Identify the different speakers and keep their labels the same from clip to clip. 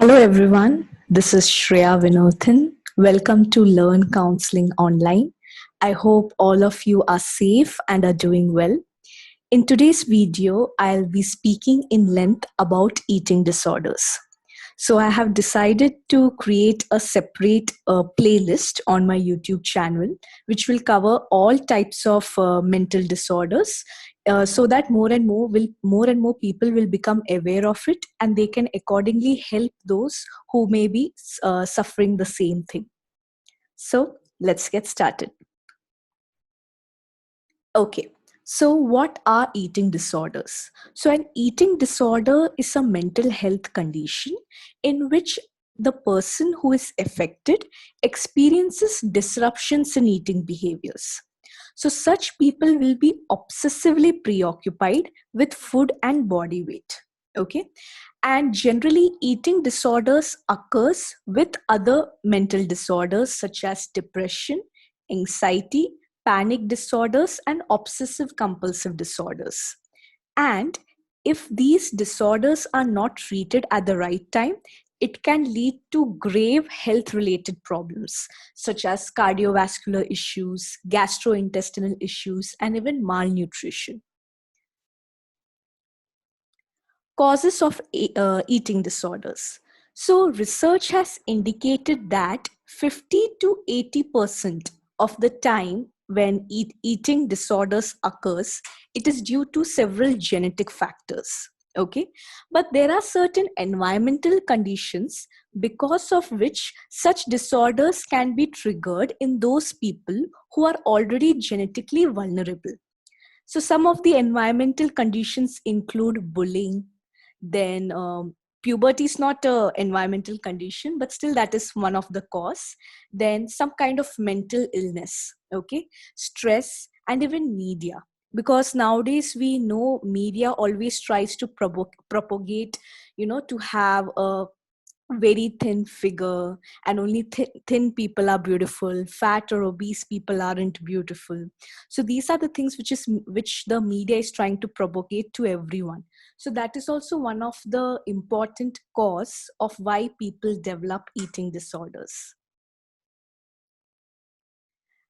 Speaker 1: Hello everyone, this is Shreya Vinothan. Welcome to Learn Counseling Online. I hope all of you are safe and are doing well. In today's video, I'll be speaking in length about eating disorders. So I have decided to create a separate playlist on my YouTube channel, which will cover all types of mental disorders, so that more and more people will become aware of it, and they can accordingly help those who may be suffering the same thing. So let's get started. Okay. So, what are eating disorders? So, an eating disorder is a mental health condition in which the person who is affected experiences disruptions in eating behaviors. So, such people will be obsessively preoccupied with food and body weight. Okay. And generally, eating disorders occurs with other mental disorders such as depression, anxiety, panic disorders, and obsessive compulsive disorders. And if these disorders are not treated at the right time, it can lead to grave health related problems such as cardiovascular issues, gastrointestinal issues, and even malnutrition. Causes of eating disorders. So, research has indicated that 50 to 80% of the time when eating disorders occurs, it is due to several genetic factors. Okay, but there are certain environmental conditions because of which such disorders can be triggered in those people who are already genetically vulnerable. So, some of the environmental conditions include bullying, then puberty is not a environmental condition, but still that is one of the cause. Then some kind of mental illness, okay, stress, and even media, because nowadays we know media always tries to propagate, to have a very thin figure, and only thin people are beautiful, fat or obese people aren't beautiful. So these are the things which the media is trying to propagate to everyone. So that is also one of the important cause of why people develop eating disorders.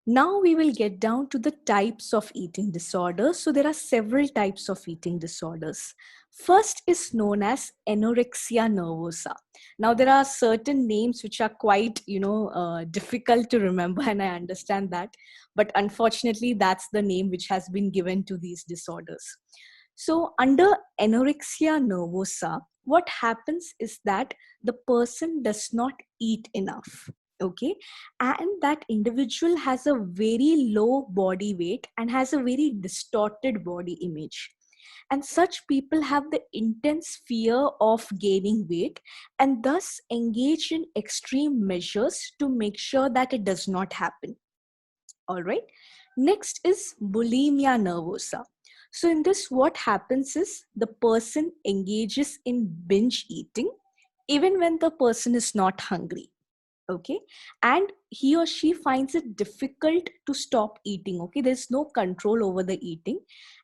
Speaker 1: Now we will get down to the types of eating disorders. So there are several types of eating disorders. First is known as anorexia nervosa. Now there are certain names which are quite, difficult to remember, and I understand that. But unfortunately, that's the name which has been given to these disorders. So under anorexia nervosa, what happens is that the person does not eat enough. Okay, and that individual has a very low body weight and has a very distorted body image, and such people have the intense fear of gaining weight and thus engage in extreme measures to make sure that it does not happen. All right, next is bulimia nervosa. So in this, what happens is the person engages in binge eating even when the person is not hungry. Okay, and he or she finds it difficult to stop eating. Okay, there's no control over the eating,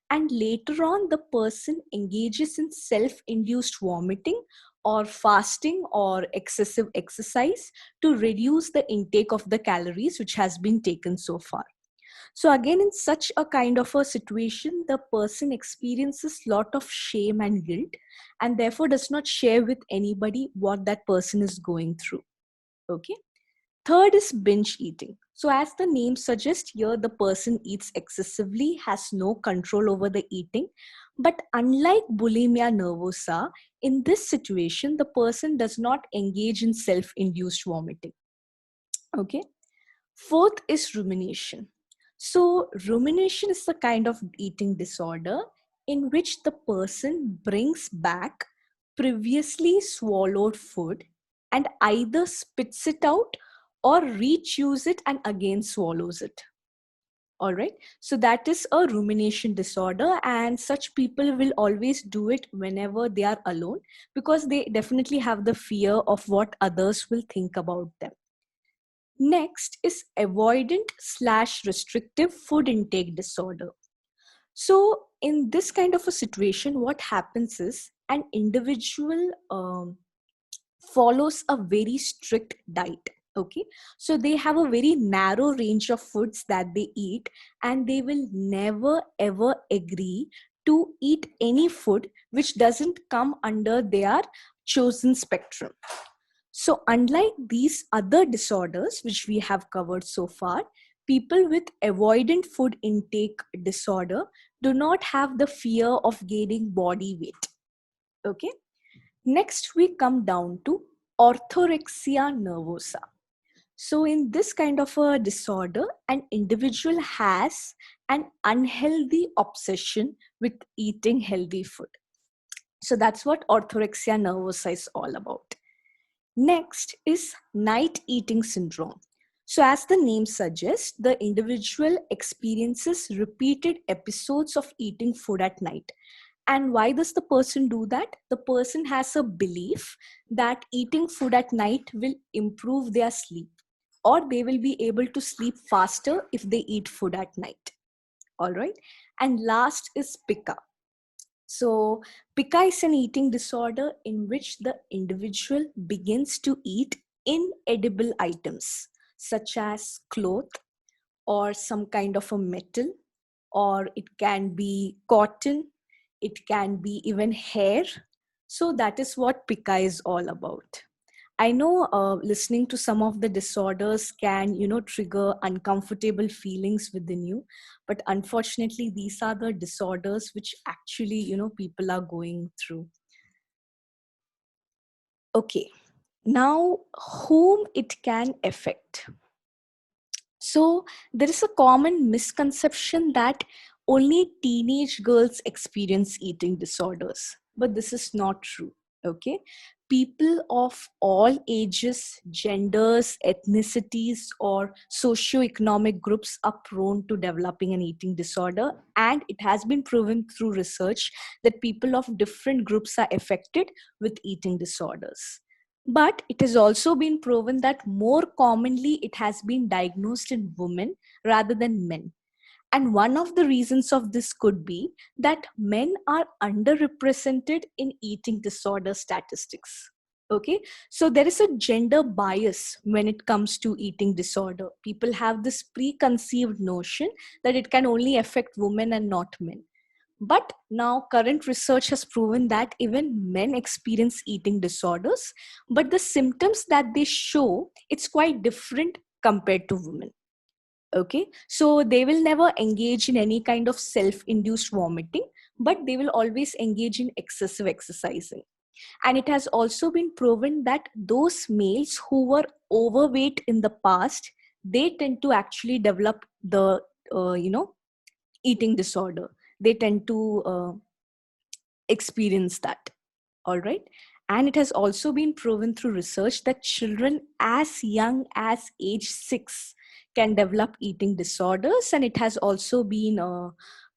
Speaker 1: and later on the person engages in self-induced vomiting or fasting or excessive exercise to reduce the intake of the calories which has been taken so far. So again, in such a kind of a situation, the person experiences lot of shame and guilt, and therefore does not share with anybody what that person is going through. Okay, third is binge eating. So, as the name suggests, here the person eats excessively, has no control over the eating. But unlike bulimia nervosa, in this situation, the person does not engage in self induced vomiting. Okay. Fourth is rumination. So, rumination is a kind of eating disorder in which the person brings back previously swallowed food and either spits it out or re-chews it and again swallows it. All right. So that is a rumination disorder, and such people will always do it whenever they are alone because they definitely have the fear of what others will think about them. Next is avoidant/restrictive food intake disorder. So, in this kind of a situation, what happens is an individual follows a very strict diet. Okay, so they have a very narrow range of foods that they eat, and they will never ever agree to eat any food which doesn't come under their chosen spectrum. So, unlike these other disorders which we have covered so far, people with avoidant food intake disorder do not have the fear of gaining body weight. Okay. Next, we come down to orthorexia nervosa. So, in this kind of a disorder, an individual has an unhealthy obsession with eating healthy food. So, that's what orthorexia nervosa is all about. Next is night eating syndrome. So, as the name suggests, the individual experiences repeated episodes of eating food at night. And why does the person do that? The person has a belief that eating food at night will improve their sleep, or they will be able to sleep faster if they eat food at night. All right. And last is pica. So, pica is an eating disorder in which the individual begins to eat inedible items such as cloth or some kind of a metal, or it can be cotton, it can be even hair. So, that is what pica is all about. I know listening to some of the disorders can, trigger uncomfortable feelings within you. But unfortunately, these are the disorders which actually, people are going through. Okay. Now, whom it can affect. So there is a common misconception that only teenage girls experience eating disorders, but this is not true. Okay, people of all ages, genders, ethnicities, or socioeconomic groups are prone to developing an eating disorder, and it has been proven through research that people of different groups are affected with eating disorders. But it has also been proven that more commonly it has been diagnosed in women rather than men. And one of the reasons of this could be that men are underrepresented in eating disorder statistics. Okay, so there is a gender bias when it comes to eating disorder. People have this preconceived notion that it can only affect women and not men. But now current research has proven that even men experience eating disorders, but the symptoms that they show, it's quite different compared to women. Okay, so they will never engage in any kind of self-induced vomiting, but they will always engage in excessive exercising. And it has also been proven that those males who were overweight in the past, they tend to actually develop the eating disorder. They tend to experience that. All right. And it has also been proven through research that children as young as age 6 can develop eating disorders. And it has also been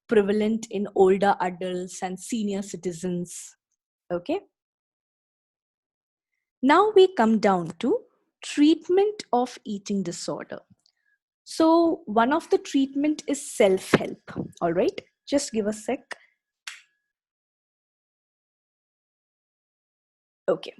Speaker 1: prevalent in older adults and senior citizens. Okay. Now we come down to treatment of eating disorder. So one of the treatment is self-help. All right. Just give a sec. Okay.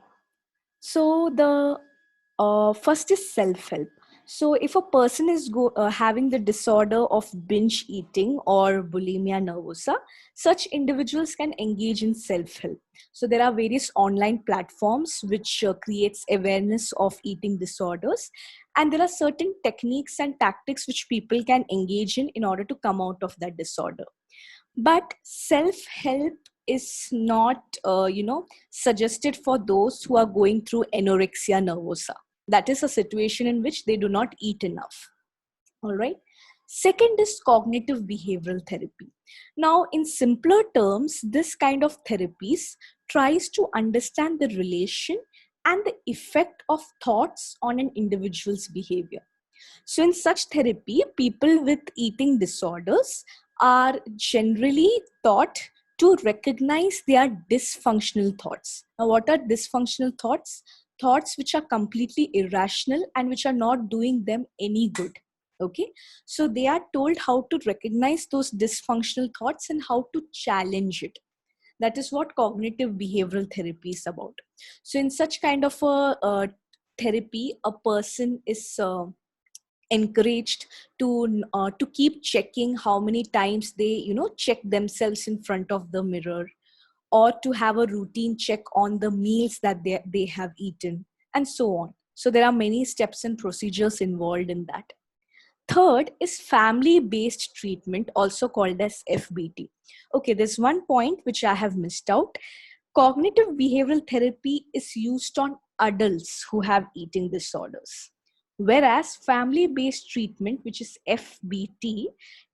Speaker 1: So the first is self-help. So if a person is having the disorder of binge eating or bulimia nervosa, such individuals can engage in self-help. So there are various online platforms which creates awareness of eating disorders, and there are certain techniques and tactics which people can engage in order to come out of that disorder. But self-help is not suggested for those who are going through anorexia nervosa. That is a situation in which they do not eat enough. All right. Second is cognitive behavioral therapy. Now, in simpler terms, this kind of therapies tries to understand the relation and the effect of thoughts on an individual's behavior. So, in such therapy, people with eating disorders are generally taught to recognize their dysfunctional thoughts. Now, what are dysfunctional thoughts? Thoughts which are completely irrational and which are not doing them any good. Okay, so they are told how to recognize those dysfunctional thoughts and how to challenge it. That is what cognitive behavioral therapy is about. So in such kind of a therapy, a person is encouraged to keep checking how many times they check themselves in front of the mirror, or to have a routine check on the meals that they have eaten, and so on. So there are many steps and procedures involved in that. Third is family based treatment, also called as FBT. Okay, there's one point which I have missed out. Cognitive behavioral therapy is used on adults who have eating disorders, whereas family based treatment, which is FBT,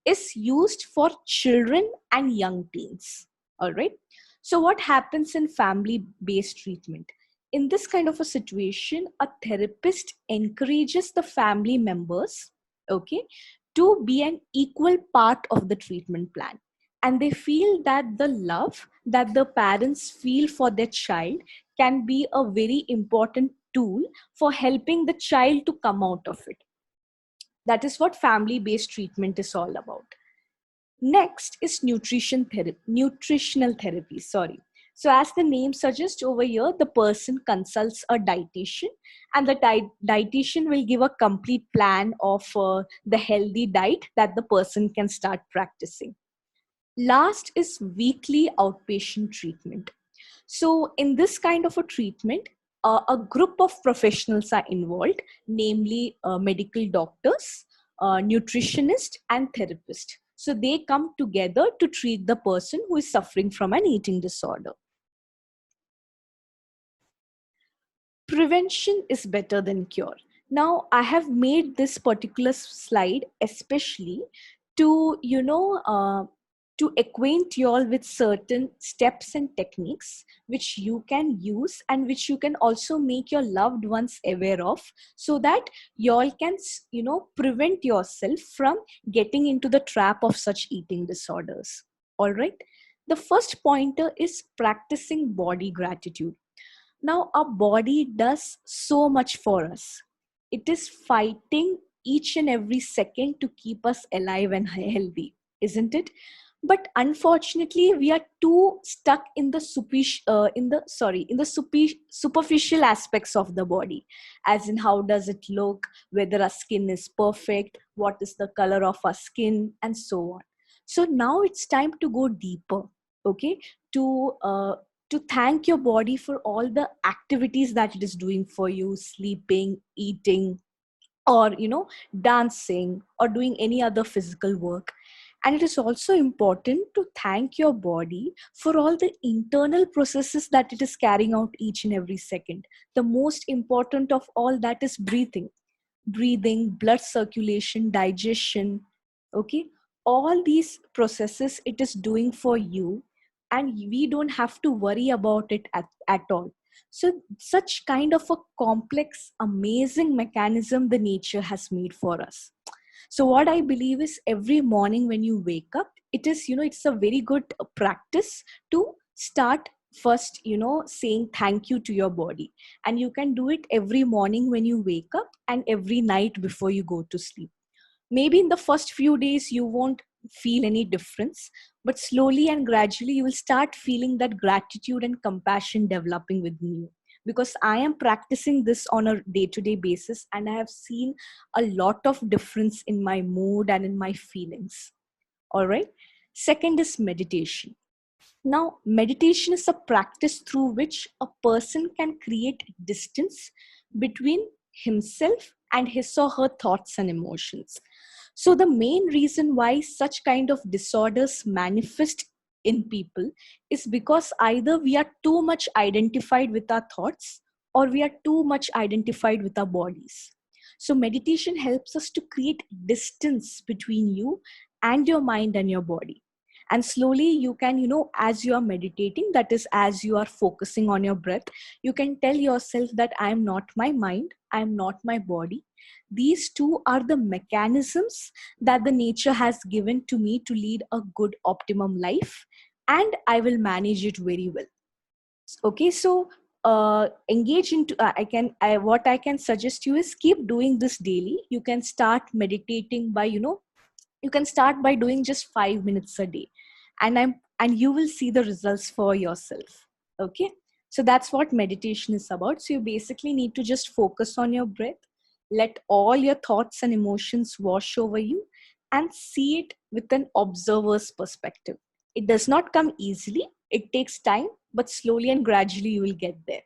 Speaker 1: is used for children and young teens. All right. So, what happens in family based treatment? In this kind of a situation, a therapist encourages the family members, okay, to be an equal part of the treatment plan. And they feel that the love that the parents feel for their child can be a very important tool for helping the child to come out of it. That is what family based treatment is all about. Next is nutritional therapy. Sorry. So, as the name suggests over here, the person consults a dietitian, and the dietitian will give a complete plan of the healthy diet that the person can start practicing. Last is weekly outpatient treatment. So, in this kind of a treatment, a group of professionals are involved, namely medical doctors, nutritionists, and therapists. So, they come together to treat the person who is suffering from an eating disorder. Prevention is better than cure. Now, I have made this particular slide especially to, to acquaint you all with certain steps and techniques which you can use and which you can also make your loved ones aware of, so that you all can, prevent yourself from getting into the trap of such eating disorders. All right. The first pointer is practicing body gratitude. Now, our body does so much for us. It is fighting each and every second to keep us alive and healthy, isn't it? But unfortunately, we are too stuck in the superficial aspects of the body, as in how does it look, whether our skin is perfect, what is the color of our skin, and so on. So now it's time to go deeper, okay, to to thank your body for all the activities that it is doing for you, sleeping, eating, or dancing, or doing any other physical work. And it is also important to thank your body for all the internal processes that it is carrying out each and every second. The most important of all that is breathing, blood circulation, digestion. Okay, all these processes it is doing for you, and we don't have to worry about it at all. So, such kind of a complex, amazing mechanism the nature has made for us. So, what I believe is every morning when you wake up, it is, it's a very good practice to start first, saying thank you to your body. And you can do it every morning when you wake up and every night before you go to sleep. Maybe in the first few days you won't feel any difference, but slowly and gradually you will start feeling that gratitude and compassion developing within you. Because I am practicing this on a day to day basis, and I have seen a lot of difference in my mood and in my feelings. All right. Second is meditation. Now, meditation is a practice through which a person can create distance between himself and his or her thoughts and emotions. So, the main reason why such kind of disorders manifest in people is because either we are too much identified with our thoughts, or we are too much identified with our bodies. So, meditation helps us to create distance between you and your mind and your body. And slowly you can, as you are meditating, that is as you are focusing on your breath, you can tell yourself that I am not my mind, I am not my body. These two are the mechanisms that the nature has given to me to lead a good optimum life, and I will manage it very well. Okay, so engage into what I can suggest you is keep doing this daily. You can start meditating by, you can start by doing just 5 minutes a day. And and you will see the results for yourself. Okay. So that's what meditation is about. So you basically need to just focus on your breath, let all your thoughts and emotions wash over you, and see it with an observer's perspective. It does not come easily, it takes time, but slowly and gradually you will get there.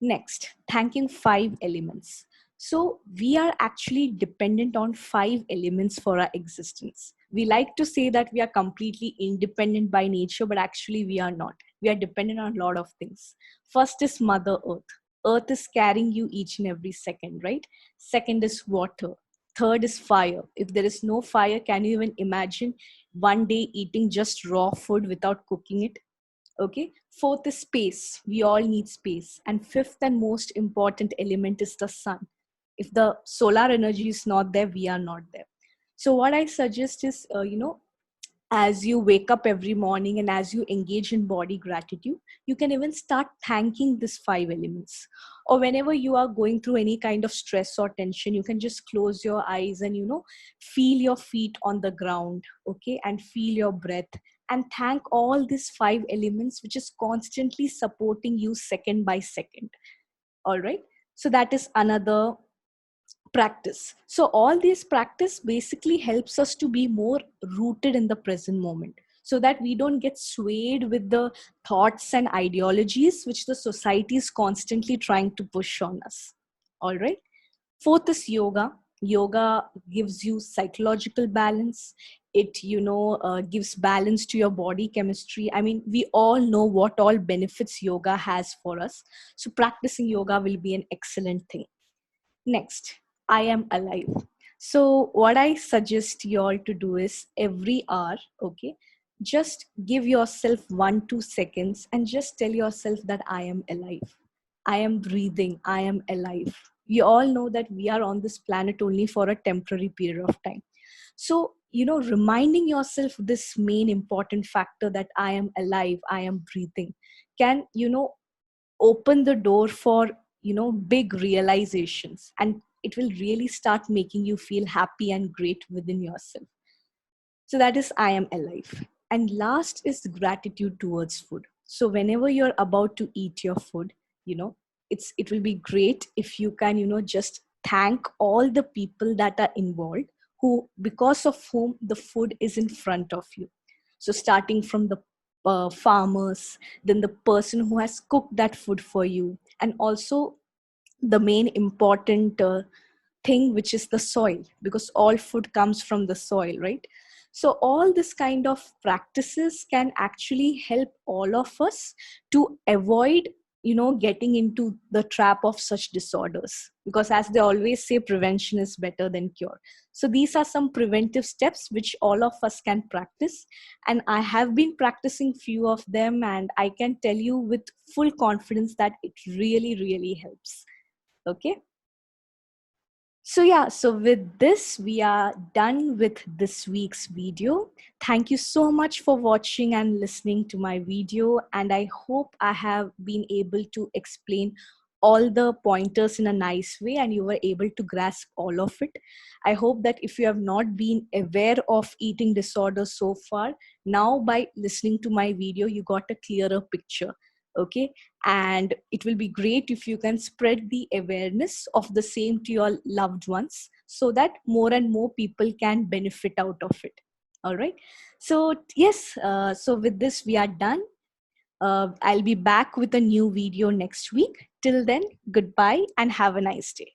Speaker 1: Next, thanking five elements. So, we are actually dependent on five elements for our existence. We like to say that we are completely independent by nature, but actually, we are not. We are dependent on a lot of things. First is Mother Earth. Earth is carrying you each and every second, right? Second is water. Third is fire. If there is no fire, can you even imagine one day eating just raw food without cooking it? Okay. Fourth is space. We all need space. And fifth and most important element is the sun. If the solar energy is not there, we are not there. So what I suggest is, as you wake up every morning and as you engage in body gratitude, you can even start thanking these five elements. Or whenever you are going through any kind of stress or tension, you can just close your eyes and, feel your feet on the ground, okay, and feel your breath, and thank all these five elements, which is constantly supporting you second by second. All right. So that is another practice. So all these practice basically helps us to be more rooted in the present moment, so that we don't get swayed with the thoughts and ideologies which the society is constantly trying to push on us. All right. Fourth is yoga. Yoga gives you psychological balance. It gives balance to your body chemistry. I mean, we all know what all benefits yoga has for us, so practicing yoga will be an excellent thing. Next, I am alive. So, what I suggest you all to do is every hour, okay, just give yourself 1 2 seconds and just tell yourself that I am alive. I am breathing. I am alive. We all know that we are on this planet only for a temporary period of time. So, reminding yourself this main important factor that I am alive, I am breathing, can, open the door for big realizations, and it will really start making you feel happy and great within yourself. So that is I am alive. And last is gratitude towards food. So whenever you're about to eat your food, you know it will be great if you can just thank all the people that are involved, who because of whom the food is in front of you. So starting from the farmers, then the person who has cooked that food for you, and also the main important thing, which is the soil, because all food comes from the soil, right? So all this kind of practices can actually help all of us to avoid getting into the trap of such disorders, because as they always say, prevention is better than cure. So these are some preventive steps which all of us can practice, and I have been practicing few of them, and I can tell you with full confidence that it really really helps. Okay. So yeah, so with this, we are done with this week's video. Thank you so much for watching and listening to my video. And I hope I have been able to explain all the pointers in a nice way and you were able to grasp all of it. I hope that if you have not been aware of eating disorders so far, now by listening to my video, you got a clearer picture. Okay. And it will be great if you can spread the awareness of the same to your loved ones, so that more and more people can benefit out of it. All right. So yes, so with this we are done. I'll be back with a new video next week. Till then, goodbye and have a nice day.